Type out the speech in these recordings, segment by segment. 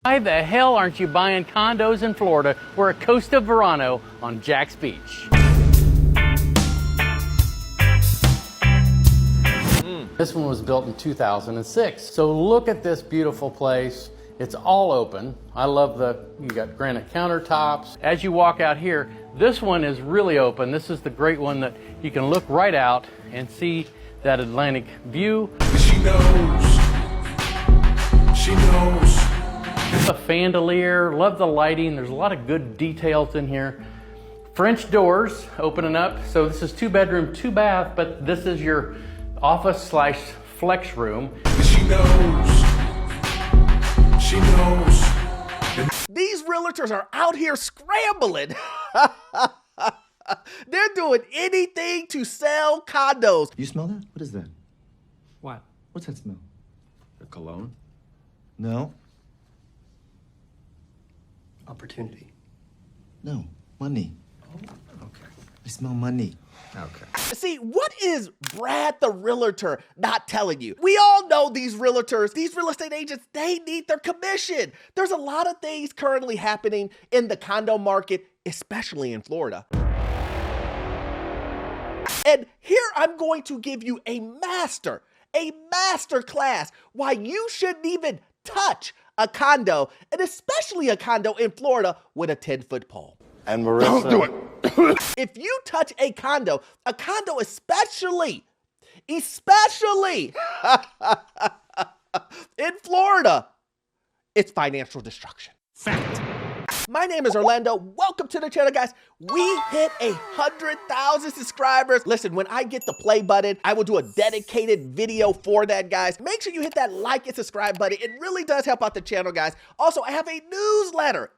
Why the hell aren't you buying condos in Florida? We're at Costa Verano on Jack's Beach. This one was built in 2006. So look at this beautiful place. It's all open. I love you got granite countertops. As you walk out here, this one is really open. This is the great one that you can look right out and see that Atlantic view. She knows. She knows. A chandelier, love the lighting. There's a lot of good details in here. French doors opening up. So this is 2-bedroom, 2-bath, but this is your office/flex room. She knows. She knows. These realtors are out here scrambling. They're doing anything to sell condos. You smell that? What is that? What? What's that smell? A cologne? No. Opportunity. No. Money. Oh, okay. I smell money. Okay. See, what is Brad the realtor not telling you? We all know these realtors, these real estate agents, they need their commission. There's a lot of things currently happening in the condo market, especially in Florida. And here I'm going to give you a master class why you shouldn't even touch a condo, and especially a condo in Florida with a 10-foot pole. And Marissa, Don't do it. If you touch a condo especially in Florida, it's financial destruction. Fact. My name is Orlando. Welcome to the channel, guys. We hit 100,000 subscribers. Listen, when I get the play button, I will do a dedicated video for that, guys. Make sure you hit that like and subscribe button. It really does help out the channel, guys. Also, I have a newsletter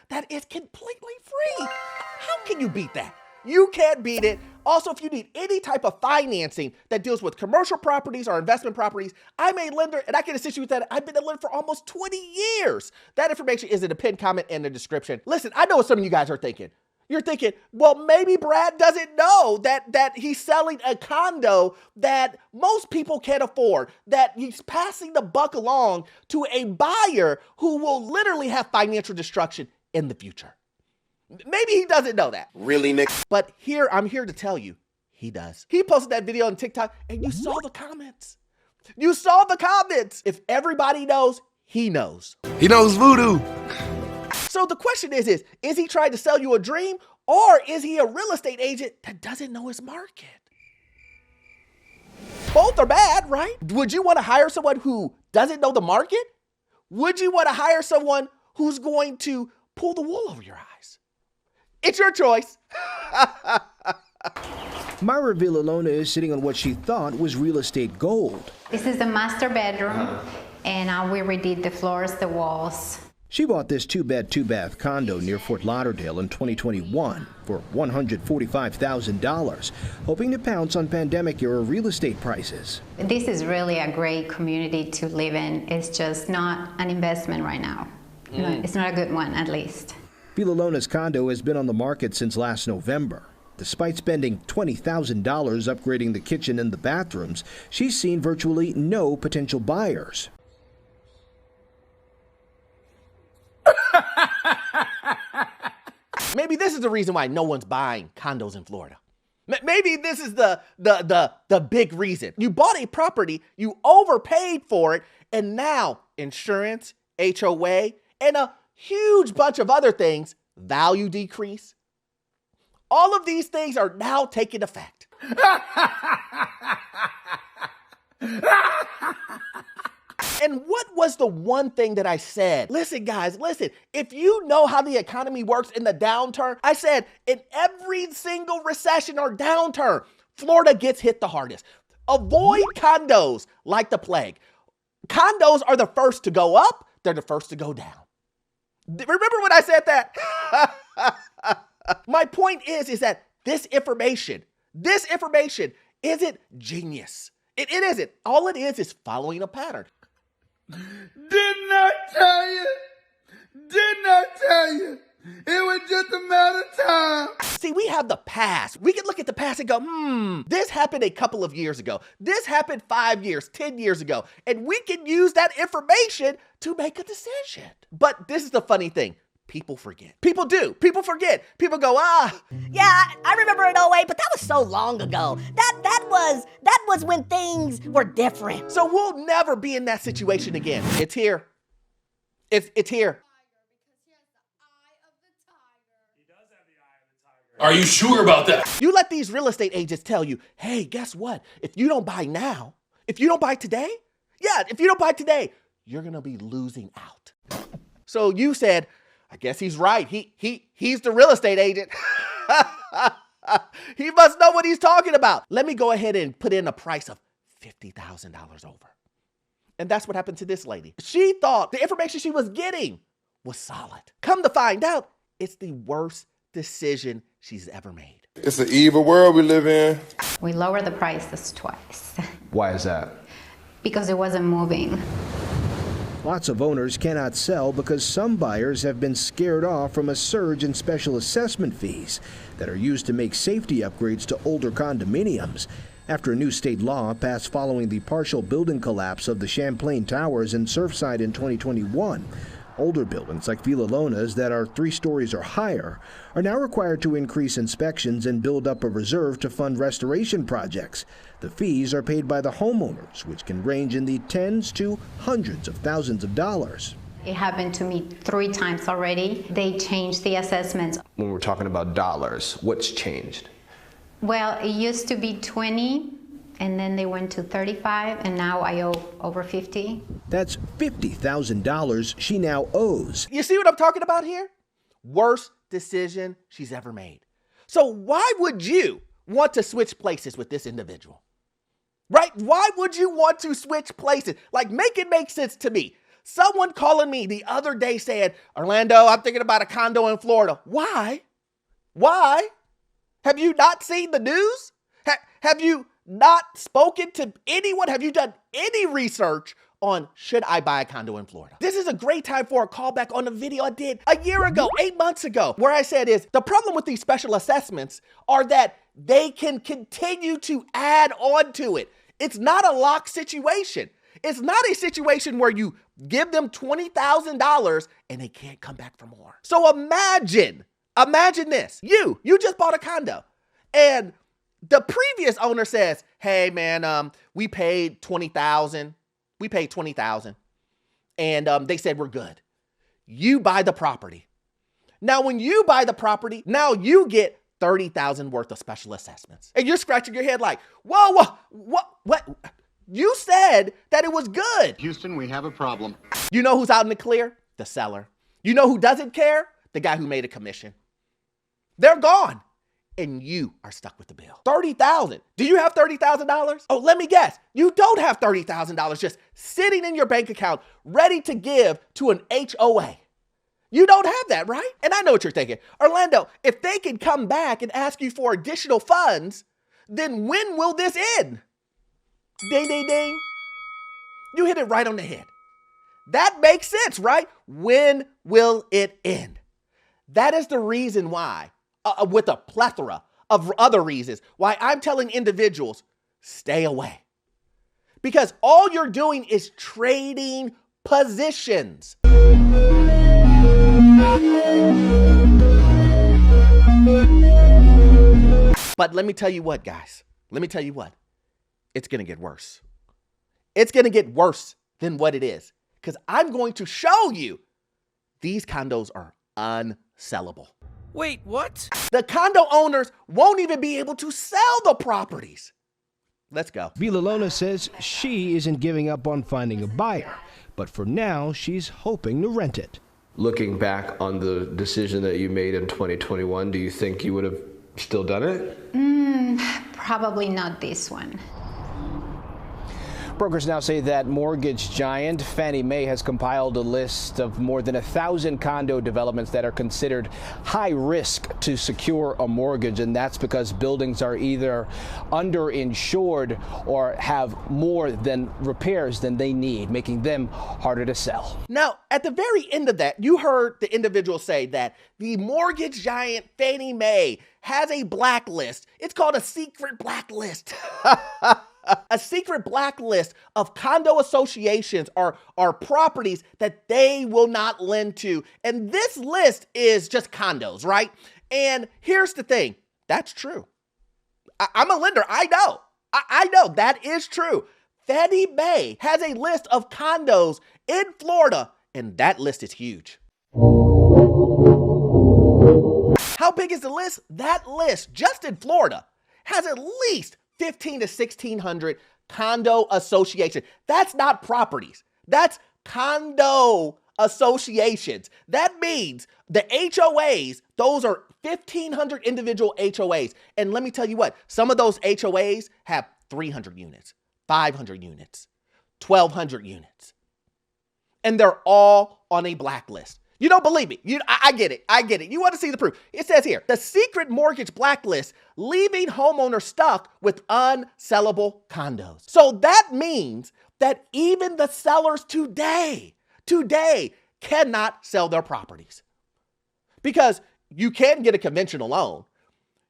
that is completely free. How can you beat that? You can't beat it. Also, if you need any type of financing that deals with commercial properties or investment properties, I'm a lender and I can assist you with that. I've been a lender for almost 20 years. That information is in the pinned comment and the description. Listen, I know what some of you guys are thinking. You're thinking, well, maybe Brad doesn't know that he's selling a condo that most people can't afford, that he's passing the buck along to a buyer who will literally have financial destruction in the future. Maybe he doesn't know that. really, Nick? But I'm here to tell you, he does. He posted that video on TikTok and you saw the comments. You saw the comments. If everybody knows, he knows. He knows voodoo. So the question is he trying to sell you a dream or is he a real estate agent that doesn't know his market? Both are bad, right? Would you want to hire someone who doesn't know the market? Would you want to hire someone who's going to pull the wool over your eyes? It's your choice. Myra Villalona is sitting on what she thought was real estate gold. This is the master bedroom, and we redid the floors, the walls. She bought this 2-bed, 2-bath condo near Fort Lauderdale in 2021 for $145,000, hoping to pounce on pandemic-era real estate prices. This is really a great community to live in. It's just not an investment right now. No, it's not a good one, at least. Villalona's condo has been on the market since last November. Despite spending $20,000 upgrading the kitchen and the bathrooms, she's seen virtually no potential buyers. Maybe this is the reason why no one's buying condos in Florida. Maybe this is the big reason. You bought a property, you overpaid for it, and now insurance, HOA, and a huge bunch of other things, value decrease. All of these things are now taking effect. And what was the one thing that I said? Listen, guys, listen. If you know how the economy works in the downturn, I said in every single recession or downturn, Florida gets hit the hardest. Avoid condos like the plague. Condos are the first to go up. They're the first to go down. Remember when I said that? My point is that this information isn't genius. It isn't. All it is following a pattern. Didn't I tell you? Didn't I tell you? It was just a matter of time. See, we have have the past. We can look at the past and go, this happened a couple of years ago. This happened 5 years, 10 years ago. And we can use that information to make a decision. But this is the funny thing. People forget. People do. People forget. People go, Yeah, I remember in 08, but that was so long ago. That was when things were different. So we'll never be in that situation again. It's here. It's here. Are you sure about that? You let these real estate agents tell you, hey, guess what? If you don't buy now, if you don't buy today, you're gonna be losing out. So you said, I guess he's right. He's the real estate agent. He must know what he's talking about. Let me go ahead and put in a price of $50,000 over. And that's what happened to this lady. She thought the information she was getting was solid. Come to find out, it's the worst decision she's ever made. It's an evil world we live in. We lowered the prices twice Why is that? because it wasn't moving. Lots of owners cannot sell because some buyers have been scared off from a surge in special assessment fees that are used to make safety upgrades to older condominiums. After a new state law passed following the partial building collapse of the Champlain Towers in Surfside in 2021, older buildings like Villalona's that are 3 stories or higher are now required to increase inspections and build up a reserve to fund restoration projects. The fees are paid by the homeowners, which can range in the tens to hundreds of thousands of dollars. It happened to me 3 times already. They changed the assessments. When we're talking about dollars, what's changed? Well, it used to be 20, and then they went to 35, and now I owe over 50. That's $50,000 she now owes. You see what I'm talking about here? Worst decision she's ever made. So why would you want to switch places with this individual? Right? Why would you want to switch places? Like, make it make sense to me. Someone calling me the other day said, Orlando, I'm thinking about a condo in Florida. Why? Why? Have you not seen the news? Have you not spoken to anyone? Have you done any research on should I buy a condo in Florida? This is a great time for a callback on a video I did a year ago, 8 months ago, where I said is the problem with these special assessments are that they can continue to add on to it. It's not a locked situation. It's not a situation where you give them $20,000 and they can't come back for more. So imagine this. You just bought a condo and the previous owner says, hey man, we paid $20,000. We paid $20,000 and they said we're good. You buy the property. Now, when you buy the property, now you get $30,000 worth of special assessments. And you're scratching your head like, whoa, what? You said that it was good. Houston, we have a problem. You know who's out in the clear? The seller. You know who doesn't care? The guy who made a commission. They're gone. And you are stuck with the bill. $30,000. Do you have $30,000? Oh, let me guess. You don't have $30,000 just sitting in your bank account ready to give to an HOA. You don't have that, right? And I know what you're thinking. Orlando, if they can come back and ask you for additional funds, then when will this end? Ding, ding, ding. You hit it right on the head. That makes sense, right? When will it end? That is the reason why, with a plethora of other reasons, why I'm telling individuals, stay away. Because all you're doing is trading positions. But let me tell you what, guys. Let me tell you what. It's going to get worse. It's going to get worse than what it is. Because I'm going to show you these condos are unsellable. Wait, what? The condo owners won't even be able to sell the properties. Let's go. Villalona says she isn't giving up on finding a buyer, but for now, she's hoping to rent it. Looking back on the decision that you made in 2021, do you think you would have still done it? Probably not this one. Brokers now say that mortgage giant Fannie Mae has compiled a list of more than 1,000 condo developments that are considered high risk to secure a mortgage, and that's because buildings are either underinsured or have more than repairs than they need, making them harder to sell. Now, at the very end of that, you heard the individual say that the mortgage giant Fannie Mae has a blacklist. It's called a secret blacklist. A secret blacklist of condo associations or properties that they will not lend to. And this list is just condos, right? And here's the thing. That's true. I'm a lender. I know. I know that is true. Fannie Mae has a list of condos in Florida, and that list is huge. How big is the list? That list, just in Florida, has at least 15 to 1,600 condo associations. That's not properties. That's condo associations. That means the HOAs, those are 1,500 individual HOAs. And let me tell you what, some of those HOAs have 300 units, 500 units, 1,200 units. And they're all on a blacklist. You don't believe me. I get it. I get it. You want to see the proof. It says here, the secret mortgage blacklist, leaving homeowners stuck with unsellable condos. So that means that even the sellers today cannot sell their properties. Because you can't get a conventional loan.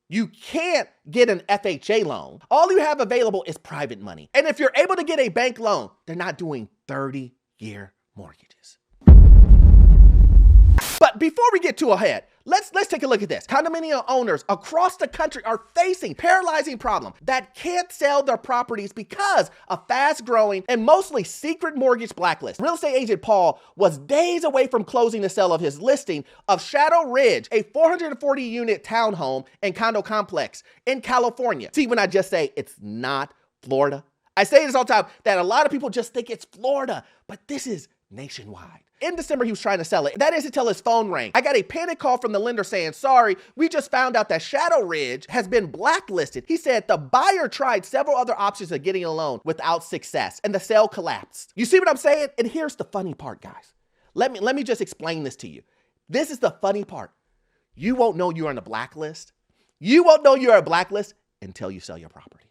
You can't get an FHA loan. All you have available is private money. And if you're able to get a bank loan, they're not doing 30-year mortgages. But before we get too ahead, let's take a look at this. Condominium owners across the country are facing paralyzing problem that can't sell their properties because of fast-growing and mostly secret mortgage blacklist. Real estate agent Paul was days away from closing the sale of his listing of Shadow Ridge, a 440-unit townhome and condo complex in California. See, when I just say it's not Florida, I say this all the time that a lot of people just think it's Florida, but this is nationwide. In December, he was trying to sell it. That is until his phone rang. I got a panic call from the lender saying, sorry, we just found out that Shadow Ridge has been blacklisted. He said the buyer tried several other options of getting a loan without success, and the sale collapsed. You see what I'm saying? And here's the funny part, guys. Let me just explain this to you. This is the funny part. You won't know you're on a blacklist. You won't know you're on a blacklist until you sell your property.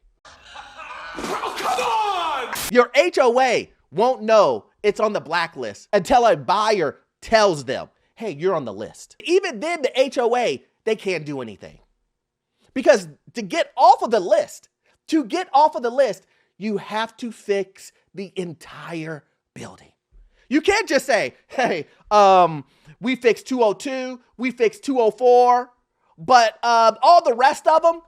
Oh, come on! Your HOA won't know it's on the blacklist until a buyer tells them, hey, you're on the list. Even then, the HOA, they can't do anything. Because to get off of the list, you have to fix the entire building. You can't just say, hey, we fixed 202, we fixed 204, but all the rest of them,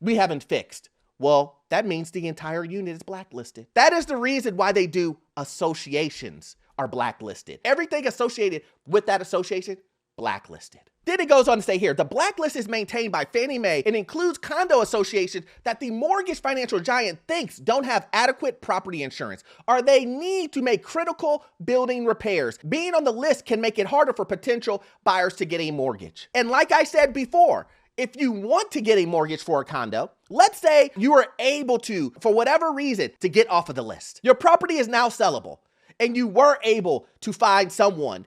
we haven't fixed. Well, that means the entire unit is blacklisted. That is the reason why they do associations are blacklisted. Everything associated with that association, blacklisted. Then it goes on to say here, the blacklist is maintained by Fannie Mae and includes condo associations that the mortgage financial giant thinks don't have adequate property insurance, or they need to make critical building repairs. Being on the list can make it harder for potential buyers to get a mortgage. And like I said before, if you want to get a mortgage for a condo, let's say you are able to, for whatever reason, to get off of the list. Your property is now sellable, and you were able to find someone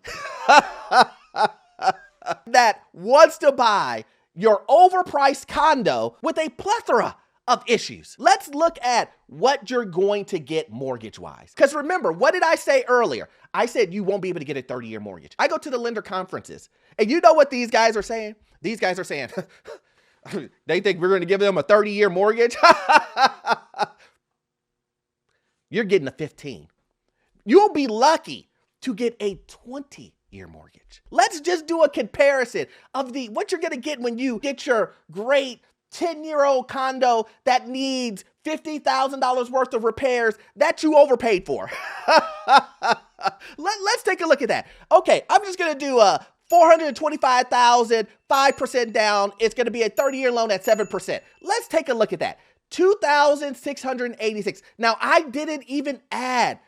that wants to buy your overpriced condo with a plethora of issues. Let's look at what you're going to get mortgage-wise. Because remember, what did I say earlier? I said you won't be able to get a 30-year mortgage. I go to the lender conferences, and you know what these guys are saying? These guys are saying, they think we're going to give them a 30-year mortgage? You're getting a 15. You'll be lucky to get a 20-year mortgage. Let's just do a comparison of what you're going to get when you get your great 10-year-old condo that needs $50,000 worth of repairs that you overpaid for. Let's take a look at that. Okay, I'm just going to do a $425,000, 5% down. It's going to be a 30-year loan at 7%. Let's take a look at that. $2,686. Now, I didn't even add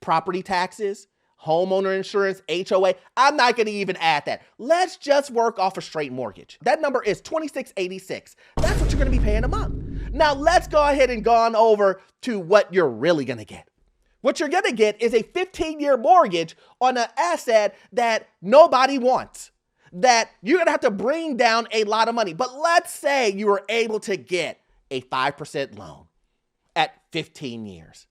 property taxes, homeowner insurance, HOA. I'm not going to even add that. Let's just work off a straight mortgage. That number is $2,686. That's what you're going to be paying a month. Now, let's go ahead and go on over to what you're really going to get. What you're gonna get is a 15-year mortgage on an asset that nobody wants, that you're gonna have to bring down a lot of money. But let's say you were able to get a 5% loan at 15 years.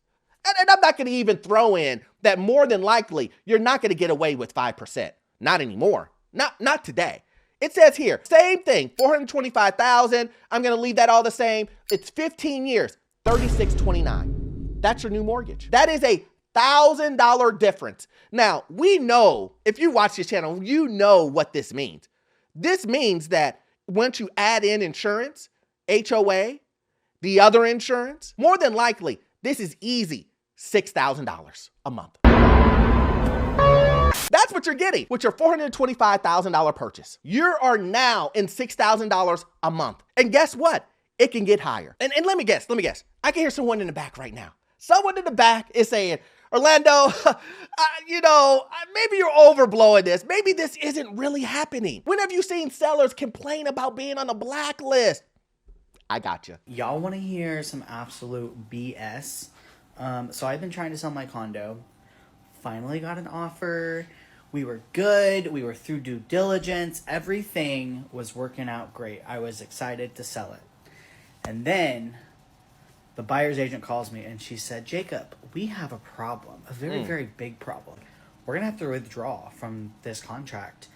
And I'm not gonna even throw in that more than likely, you're not gonna get away with 5%. Not anymore, not today. It says here, same thing, $425,000. I'm gonna leave that all the same. It's 15 years, $36.29. That's your new mortgage. That is a $1,000 difference. Now, we know, if you watch this channel, you know what this means. This means that once you add in insurance, HOA, the other insurance, more than likely, this is easy, $6,000 a month. That's what you're getting with your $425,000 purchase. You are now in $6,000 a month. And guess what? It can get higher. And let me guess. I can hear someone in the back right now. Someone in the back is saying, Orlando, maybe you're overblowing this. Maybe this isn't really happening. When have you seen sellers complain about being on a blacklist? I got you. Y'all want to hear some absolute BS? So I've been trying to sell my condo. Finally got an offer. We were good. We were through due diligence. Everything was working out great. I was excited to sell it. And then the buyer's agent calls me and she said, Jacob, we have a problem, a very, very big problem. We're going to have to withdraw from this contract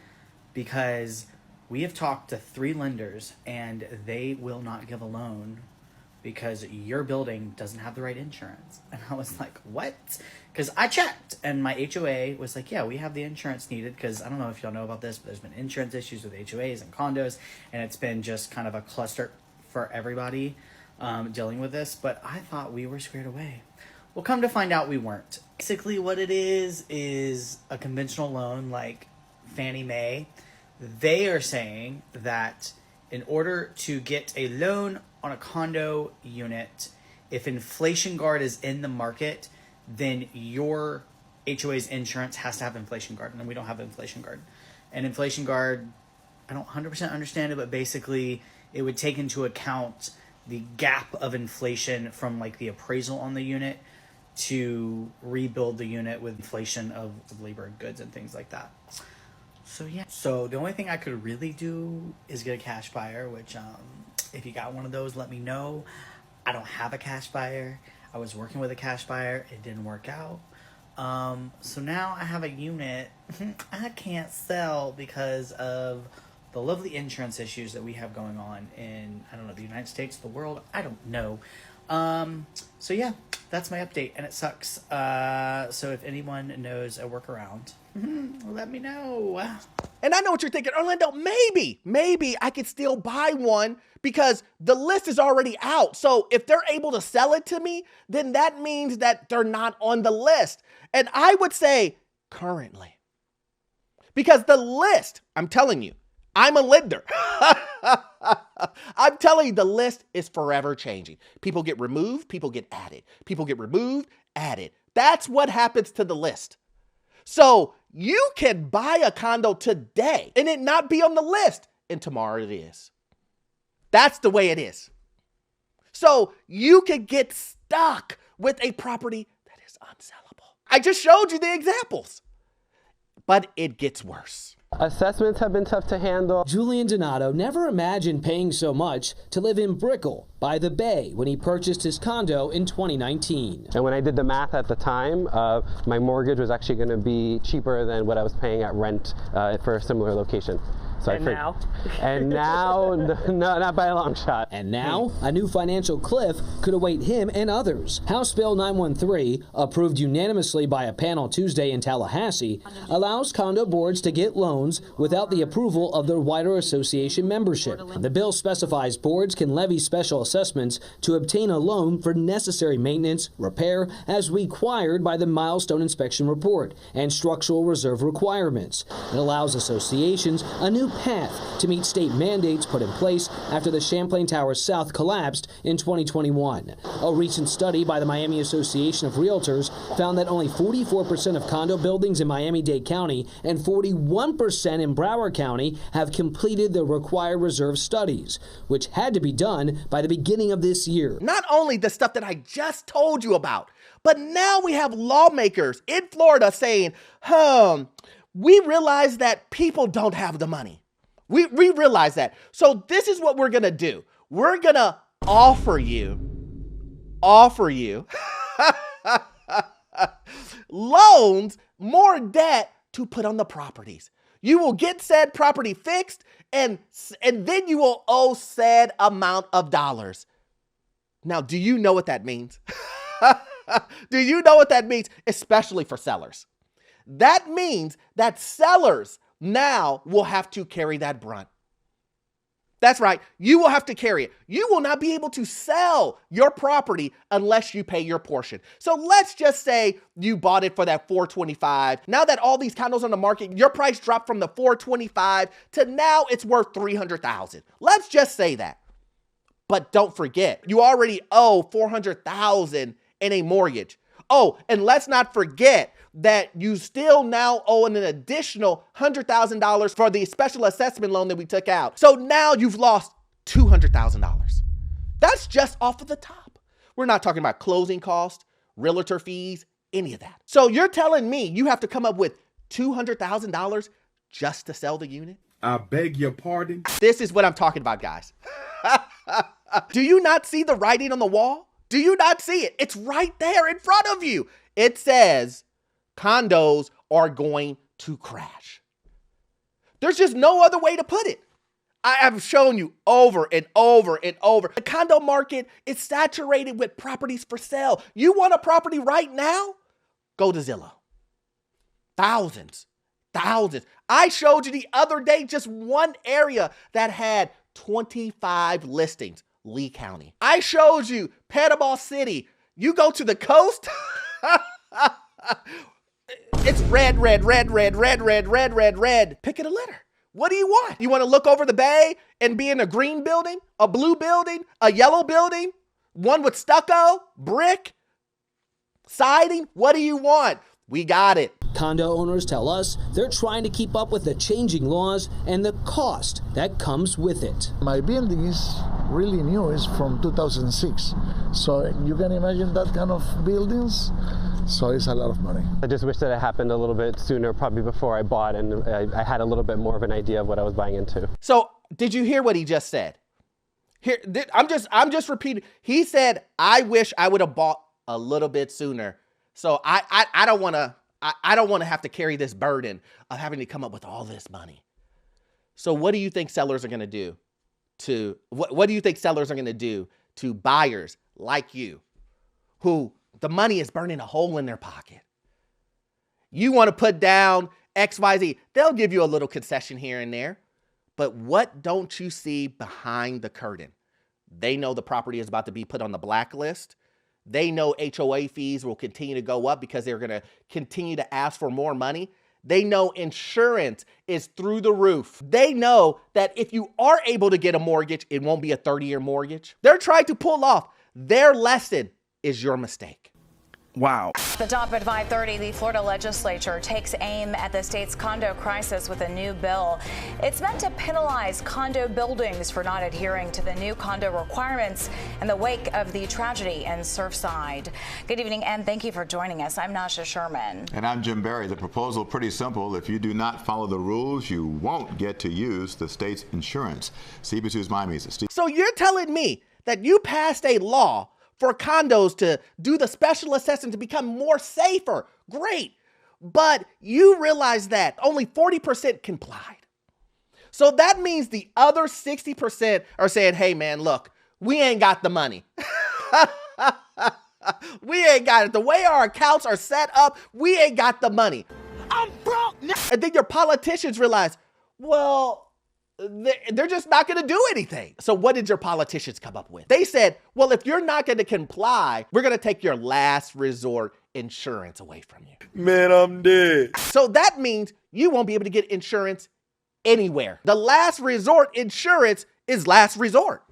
because we have talked to 3 lenders and they will not give a loan because your building doesn't have the right insurance. And I was like, what? Because I checked and my HOA was like, yeah, we have the insurance needed because I don't know if y'all know about this, but there's been insurance issues with HOAs and condos and it's been just kind of a cluster for everybody dealing with this, but I thought we were squared away. Well, come to find out we weren't. Basically what it is a conventional loan like Fannie Mae. They are saying that in order to get a loan on a condo unit, if Inflation Guard is in the market, then your HOA's insurance has to have Inflation Guard, and we don't have Inflation Guard. And Inflation Guard, I don't 100% understand it, but basically it would take into account the gap of inflation from like the appraisal on the unit to rebuild the unit with inflation of labor and goods and things like that. So yeah, so the only thing I could really do is get a cash buyer, which if you got one of those, let me know. I don't have a cash buyer. I was working with a cash buyer. It didn't work out. So now I have a unit I can't sell because of the lovely insurance issues that we have going on in, I don't know, the United States, the world, I don't know. So yeah, that's my update, and it sucks. So if anyone knows a workaround, let me know. And I know what you're thinking, Orlando, maybe I could still buy one because the list is already out. So if they're able to sell it to me, then that means that they're not on the list. And I would say currently, because the list, I'm telling you, I'm a lender. I'm telling you, the list is forever changing. People get removed, people get added. People get removed, added. That's what happens to the list. So you can buy a condo today and it not be on the list, and tomorrow it is. That's the way it is. So you can get stuck with a property that is unsellable. I just showed you the examples, but it gets worse. Assessments have been tough to handle. Julian Donato never imagined paying so much to live in Brickell by the bay when he purchased his condo in 2019. And when I did the math at the time, my mortgage was actually going to be cheaper than what I was paying at rent for a similar location. So and now? And now, no, not by a long shot. And now, a new financial cliff could await him and others. House Bill 913, approved unanimously by a panel Tuesday in Tallahassee, allows condo boards to get loans without the approval of their wider association membership. The bill specifies boards can levy special assessments to obtain a loan for necessary maintenance, repair, as required by the milestone inspection report, and structural reserve requirements. It allows associations a new path to meet state mandates put in place after the Champlain Towers South collapsed in 2021. A recent study by the Miami Association of Realtors found that only 44% of condo buildings in Miami-Dade County and 41% in Broward County have completed the required reserve studies, which had to be done by the beginning of this year. Not only the stuff that I just told you about, but now we have lawmakers in Florida saying, we realize that people don't have the money. We realize that. So this is what we're going to do. We're going to offer you loans, more debt to put on the properties. You will get said property fixed, and then you will owe said amount of dollars. Now, do you know what that means? Do you know what that means? Especially for sellers. That means that sellers now will have to carry that brunt. That's right. You will have to carry it. You will not be able to sell your property unless you pay your portion. So let's just say you bought it for that $425. Now that all these condos on the market, your price dropped from the $425 to now it's worth $300,000. Let's just say that. But don't forget, you already owe $400,000 in a mortgage. Oh, and let's not forget that you still now owe an additional $100,000 for the special assessment loan that we took out. So now you've lost $200,000. That's just off of the top. We're not talking about closing costs, realtor fees, any of that. So you're telling me you have to come up with $200,000 just to sell the unit? I beg your pardon? This is what I'm talking about, guys. Do you not see the writing on the wall? Do you not see it? It's right there in front of you. It says condos are going to crash. There's just no other way to put it. I have shown you over and over and over. The condo market is saturated with properties for sale. You want a property right now? Go to Zillow. Thousands. I showed you the other day just one area that had 25 listings, Lee County. I showed you Panama City. You go to the coast, it's red. Pick it a litter. What do you want? You want to look over the bay and be in a green building, a blue building, a yellow building, one with stucco, brick, siding? What do you want? We got it. Condo owners tell us they're trying to keep up with the changing laws and the cost that comes with it. My building is really new. It's from 2006. So you can imagine that kind of buildings. So it's a lot of money. I just wish that it happened a little bit sooner, probably before I bought, and I had a little bit more of an idea of what I was buying into. So did you hear what he just said? Here, I'm just repeating. He said, I wish I would have bought a little bit sooner. So I don't want to have to carry this burden of having to come up with all this money. So what do you think sellers are going to do to what do you think sellers are going to do to buyers like you who the money is burning a hole in their pocket? You want to put down XYZ. They'll give you a little concession here and there. But what don't you see behind the curtain? They know the property is about to be put on the blacklist. They know HOA fees will continue to go up because they're going to continue to ask for more money. They know insurance is through the roof. They know that if you are able to get a mortgage, it won't be a 30-year mortgage. They're trying to pull off. Their lesson is your mistake. Wow. The top at 5:30, the Florida legislature takes aim at the state's condo crisis with a new bill. It's meant to penalize condo buildings for not adhering to the new condo requirements in the wake of the tragedy in Surfside. Good evening, and thank you for joining us. I'm Nasha Sherman. And I'm Jim Barry. The proposal pretty simple. If you do not follow the rules, you won't get to use the state's insurance. CBS2's Miami's Steve. So you're telling me that you passed a law for condos to do the special assessment to become more safer. Great. But you realize that only 40% complied. So that means the other 60% are saying, hey man, look, we ain't got the money. We ain't got it. The way our accounts are set up, we ain't got the money. I'm broke now. And then your politicians realize, well, they're just not going to do anything. So what did your politicians come up with? They said, well, if you're not going to comply, we're going to take your last resort insurance away from you. Man, I'm dead. So that means you won't be able to get insurance anywhere. The last resort insurance is last resort.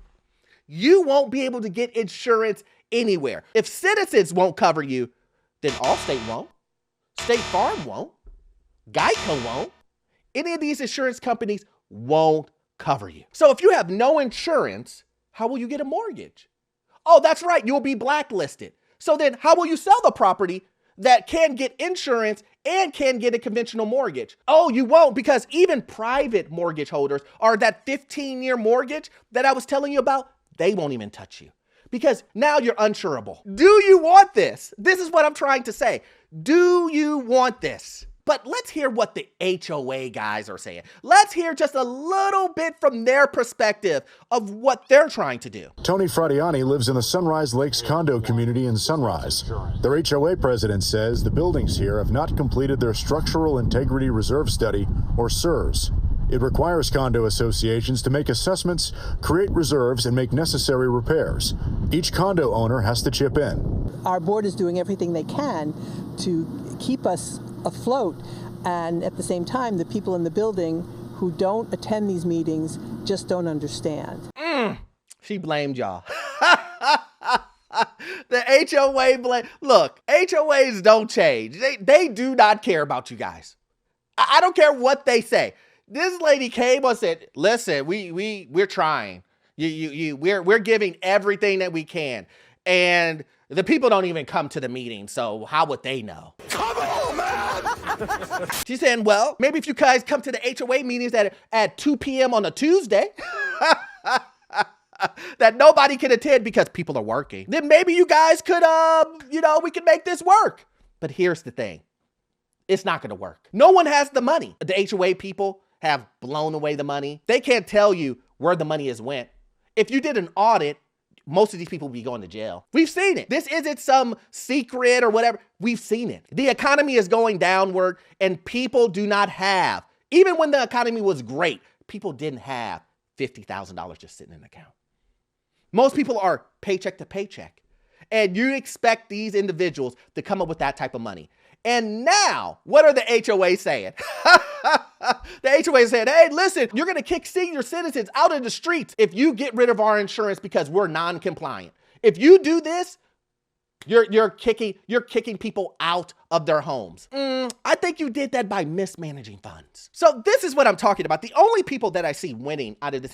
You won't be able to get insurance anywhere. If Citizens won't cover you, then Allstate won't. State Farm won't. Geico won't. Any of these insurance companies won't cover you. So if you have no insurance, how will you get a mortgage? Oh, that's right, you'll be blacklisted. So then how will you sell the property that can get insurance and can get a conventional mortgage? Oh, you won't, because even private mortgage holders, or that 15-year mortgage that I was telling you about, they won't even touch you because now you're insurable. Do you want this? This is what I'm trying to say. Do you want this? But let's hear what the HOA guys are saying. Let's hear just a little bit from their perspective of what they're trying to do. Tony Fradiani lives in the Sunrise Lakes condo community in Sunrise. Their HOA president says the buildings here have not completed their Structural Integrity Reserve Study, or SIRS. It requires condo associations to make assessments, create reserves, and make necessary repairs. Each condo owner has to chip in. Our board is doing everything they can to keep us afloat, and at the same time, the people in the building who don't attend these meetings just don't understand. She blamed y'all. The HOA blame. Look, HOAs don't change. They do not care about you guys. I don't care what they say. This lady came and said, listen, we're trying. We're giving everything that we can. And the people don't even come to the meeting, so how would they know? Come on, man! She's saying, well, maybe if you guys come to the HOA meetings at 2 p.m. on a Tuesday, that nobody can attend because people are working, then maybe you guys could, we could make this work. But here's the thing. It's not gonna work. No one has the money. The HOA people have blown away the money. They can't tell you where the money has went. If you did an audit, most of these people will be going to jail. We've seen it. This isn't some secret or whatever. We've seen it. The economy is going downward and people do not have, even when the economy was great, people didn't have $50,000 just sitting in an account. Most people are paycheck to paycheck. And you expect these individuals to come up with that type of money. And now, what are the HOAs saying? The HOA said, hey, listen, you're going to kick senior citizens out of the streets if you get rid of our insurance because we're non-compliant. If you do this, you're kicking people out of their homes. I think you did that by mismanaging funds. So this is what I'm talking about. The only people that I see winning out of this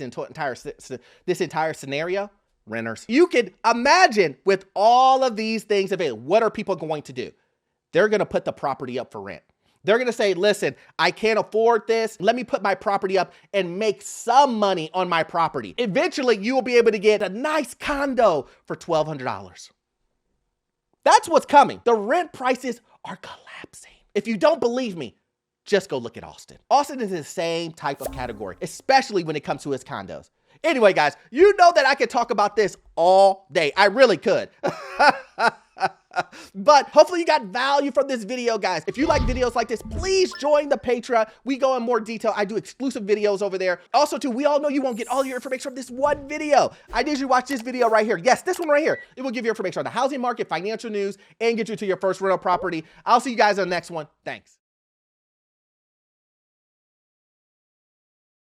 entire scenario, renters. You could imagine with all of these things available, what are people going to do? They're going to put the property up for rent. They're going to say, listen, I can't afford this. Let me put my property up and make some money on my property. Eventually, you will be able to get a nice condo for $1,200. That's what's coming. The rent prices are collapsing. If you don't believe me, just go look at Austin. Austin is in the same type of category, especially when it comes to its condos. Anyway, guys, you know that I could talk about this all day. I really could. But hopefully you got value from this video, guys. If you like videos like this, please join the Patreon. We go in more detail. I do exclusive videos over there. Also, too, we all know you won't get all your information from this one video. I usually watch this video right here. Yes, this one right here. It will give you information on the housing market, financial news, and get you to your first rental property. I'll see you guys on the next one. Thanks.